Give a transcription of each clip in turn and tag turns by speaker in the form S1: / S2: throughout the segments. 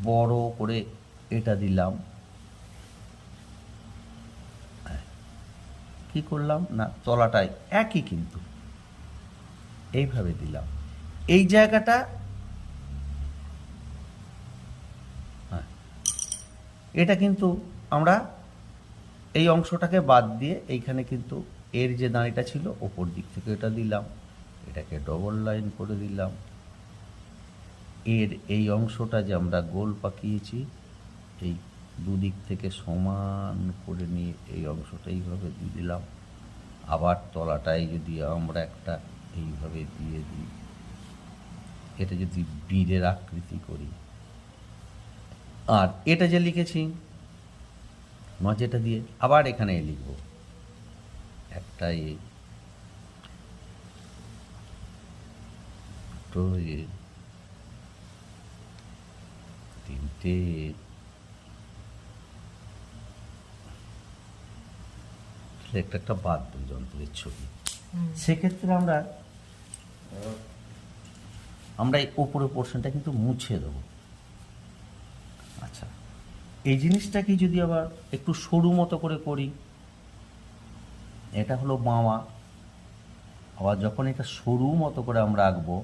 S1: বড় করে এটা দিলাম, কি করলাম না তলাটায় একই কিন্তু এইভাবে দিলাম, এই জায়গাটা এটা কিন্তু আমরা এই অংশটাকে বাদ দিয়ে এইখানে কিন্তু এর যে দাঁড়িটা ছিল ওপর দিক থেকে এটা দিলাম, এটাকে ডবল লাইন করে দিলাম, এর এই অংশটা যে আমরা গোল পাকিয়েছি এই দুদিক থেকে সমান করে নিয়ে এই অংশটা এইভাবে দিয়ে দিলাম, আবার তলাটায় যদি আমরা একটা এইভাবে দিয়ে দিই, এটা যদি বীরের আকৃতি করি, আর এটা যে লিখেছি মাঝেটা দিয়ে আবার এখানে লিখব একটা এ, দুটো এ, তিনটে, একটা একটা বাদ্যযন্ত্রের ছবি। সেক্ষেত্রে আমরা এই উপরের পোর্শনটা কিন্তু মুছে দেবো। আচ্ছা, এই জিনিসটাকে যদি আবার একটু সরু মতো করে করি, এটা হলো বাঁওয়া, আবার যখন এটা সরু মতো করে আমরা আঁকবো,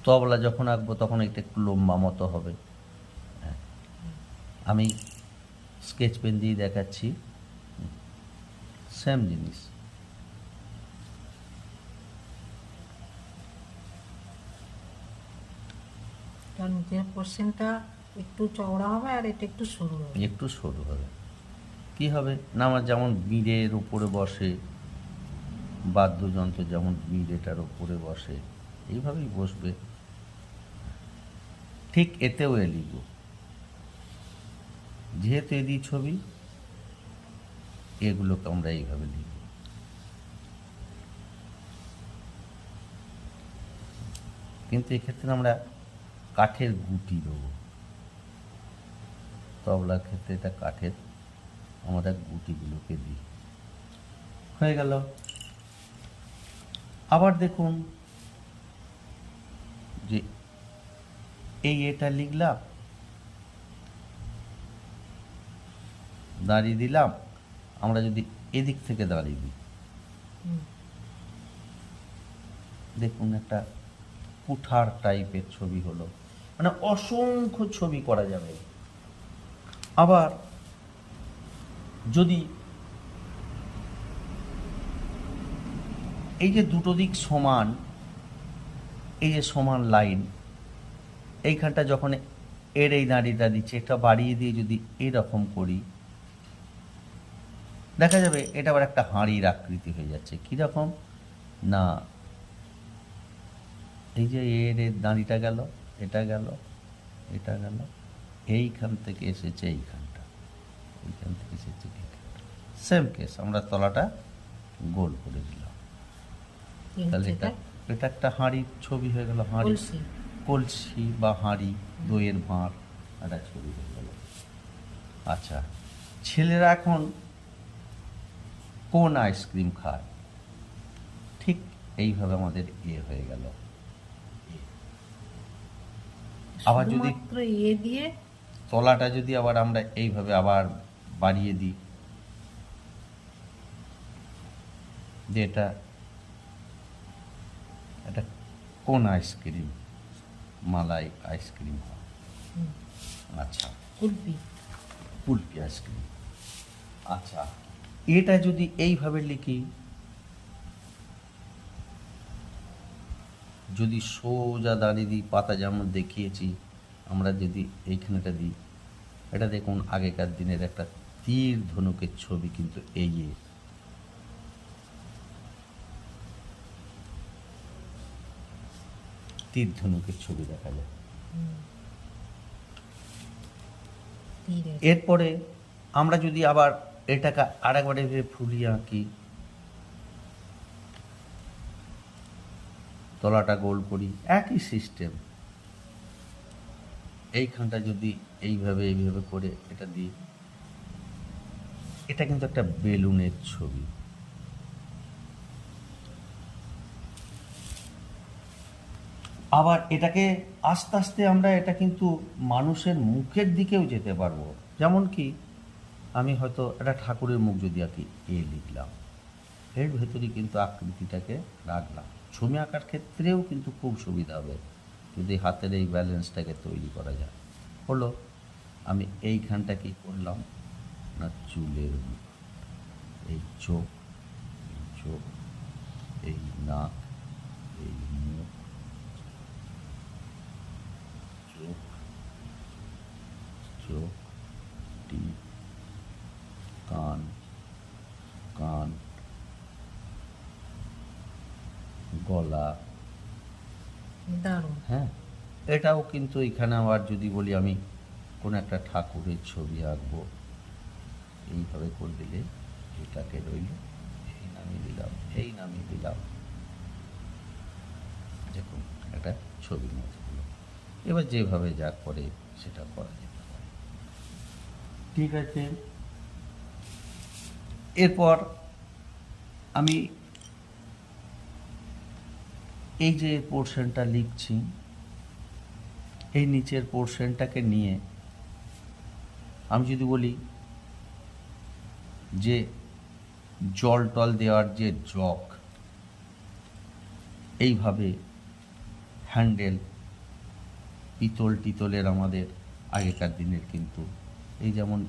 S1: তবলা যখন আঁকবো তখন এটা একটু লম্বা মতো হবে। আমি স্কেচ পেন দিয়ে দেখাচ্ছি, সেম জিনিস।
S2: নিচের পোর্শনটা একটু চওড়া হবে আর এটা একটু সরু হবে।
S1: একটু সরু হবে, কি হবে না আমার যেমন বীরের উপরে বসে, বাদ্যযন্ত্র যেমন বীর এটার উপরে বসে, এইভাবেই বসবে। ঠিক এতেও লিখব, যেহেতু এদি ছবি, এগুলোকে আমরা এইভাবে লিখব। কিন্তু এক্ষেত্রে আমরা কাঠের গুটি দেবো, তবলার ক্ষেত্রে এটা কাঠের আমরা গুটিগুলোকে দিই। হয়ে গেল। আবার দেখুন যে এই এটা লিখলাম, দাঁড়িয়ে দিলাম, আমরা যদি এদিক থেকে দাঁড়িয়ে দিই, দেখুন একটা কুঠার টাইপের ছবি হলো, মানে অসংখ্য ছবি করা যাবে। আবার যদি এই যে দুটো দিক সমান, এই যে সমান লাইন, এইখানটা যখন এর এই দাঁড়িটা দিচ্ছে, এটা বাড়িয়ে দিয়ে যদি এরকম করি, দেখা যাবে এটা আবার একটা হাঁড়ির আকৃতি হয়ে যাচ্ছে। কীরকম না, এই যে এর দাঁড়িটা গেল, এটা গেল, এটা গেল, এইখান থেকে এসেছে এইখানটা, এইখান থেকে এসেছে এইখানটা, সেম কেস। আমরা তলাটা গোল করে দিলাম, তাহলে এটা একটা হাঁড়ির ছবি হয়ে গেল, হাঁড়ি, কলসি বা হাঁড়ি, দইয়ের ভাঁড়, একটা ছবি হয়ে গেল। আচ্ছা, ছেলেরা এখন কোন আইসক্রিম খায়, ঠিক এইভাবে আমাদের হয়ে গেল। আবার যদি
S2: দিয়ে
S1: তলাটা যদি আবার আমরা এইভাবে আবার বাড়িয়ে দিই, যে এটা কোন আইসক্রিম, মালাই আইসক্রিম হয়। আচ্ছা, কুলফি আইসক্রিম। আচ্ছা, এটা যদি এইভাবে লিখি, যদি সোজা দাঁড়িয়ে দিই, পাতা যেমন দেখিয়েছি, আমরা যদি এইখানেটা দিই, এটা দেখুন আগেকার দিনের একটা তীর ধনুকের ছবি, কিন্তু এই তীর ধনুকের ছবি দেখা যায়। এরপরে আমরা যদি আবার এটাকে আরেকবার ফুলিয়ে আঁকি, তলাটা গোল করি, একই সিস্টেম। এইখানটা যদি এইভাবে করে এটা দিই, এটা কিন্তু একটা বেলুনের ছবি। আবার এটাকে আস্তে আস্তে আমরা এটা কিন্তু মানুষের মুখের দিকেও যেতে পারবো। যেমন কি আমি হয়তো একটা ঠাকুরের মুখ যদি আঁকি, এ লিখলাম, এর ভেতরে কিন্তু আকৃতিটাকে রাখলাম। ছবি আঁকার ক্ষেত্রেও কিন্তু খুব সুবিধা হবে যদি হাতের এই ব্যালেন্সটাকে তৈরি করা যায়। হলো, আমি এইখানটা কি করলাম না, চুলের মুখ, এই চোখ, এই চোখ, এই নাক, এই মুখ, চোখ, চোখ, টিপ, কান, কান, গলা।
S2: দারুণ।
S1: হ্যাঁ, এটাও কিন্তু এখানে আবার যদি বলি আমি কোনো একটা ঠাকুরের ছবি আঁকবো, এইভাবে করে দিলে এটাকে রইল, এই নামিয়ে দিলাম, এই নামিয়ে দিলাম, দেখুন একটা ছবির মতো হলো। এবার যেভাবে যা করে সেটা করা যেতে পারে। ঠিক আছে, এরপর আমি এই যে পোর্শনটা লিখছি, এই নিচের পোর্শনটাকে নিয়ে আমি যদি বলি যে জল টল দেওয়ার যে জগ, এইভাবে হ্যান্ডেল, পিতল টিতলের আমাদের আগেকার দিনের কিন্তু এই যেমন